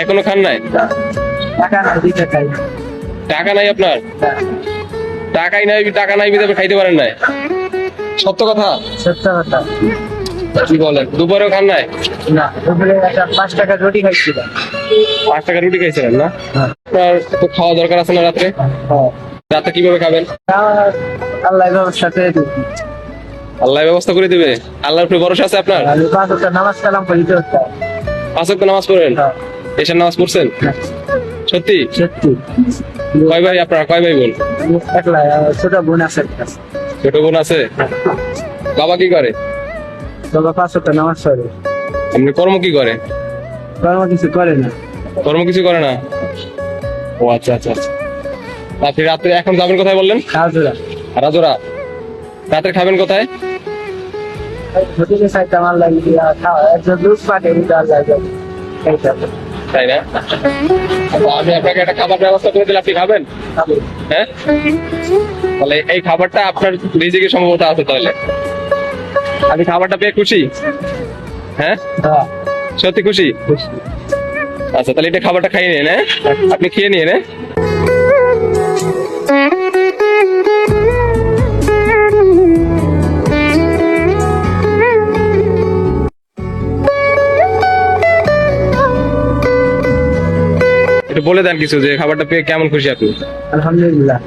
এখনো খান নাই? টাকা নাই, দিতে চাই। টাকা নাই আপনার? টাকা নাই বিধে খাইতে পারেন নাই? সত্য কথা? সত্য কথা। কি বলেন? দুপুরেও খান নাই? না, দুপুরে একটা 5 টাকা রুটি খাইছিলাম। 5 টাকা রুটি খাইছিলেন না? হ্যাঁ। আপনার তো খাওয়া দরকার আছে না রাত্রে? হ্যাঁ। রাতে কিভাবে খাবেন? আল্লাহ ব্যবস্থা করে দিবি। আল্লাহ ব্যবস্থা করে দিবে। আল্লাহর উপরে ভরসা আছে আপনার? আমি 5 ওয়াক্ত নামাজ কালাম পড়িতে হতাম। 5 ওয়াক্ত নামাজ পড়েন? হ্যাঁ। এশার নামাজ পড়ছেন? সত্যি? সত্যি। কয় ভাই আপনার? কয় ভাই বোন? একলা, ছোট বোন আছে একটা। ছোট বোন আছে? বাবা কি করে? বাবা 5 ওয়াক্ত নামাজ পড়ে। আপনি কর্ম কি করে? কর্ম কিছু করে না। কর্ম কিছু করে না? ও আচ্ছা আচ্ছা আচ্ছা। আপনি রাত্রে এখন যাবেন কোথায় বললেন? কাজরা। রাজোরা। রাত্রে খাবেন কোথায়? হোটেলে খাইতাম, আল্লাহ দিয়া খাওয়া একজন লুজ পাটে দিতে আল্লাহ দিয়া খাইতাম। তাই না? আচ্ছা, আমি আপনাকে একটা খাবার ব্যবস্থা করে দিলে আপনি খাবেন? হ্যাঁ, তাহলে এই খাবারটা আপনার রিজিকে সম্ভবত আছে। তাহলে আপনি খাবারটা পেয়ে খুশি? হ্যাঁ, হ্যাঁ, সত্যি খুশি? খুশি। আচ্ছা, তাহলে এটা খাবারটা খাইয়ে নিন। হ্যাঁ, আপনি খেয়ে নিন। হ্যাঁ, একটু বলে দেন কিছু যে খাবারটা পেয়ে কেমন খুশি আপনি? আলহামদুলিল্লাহ।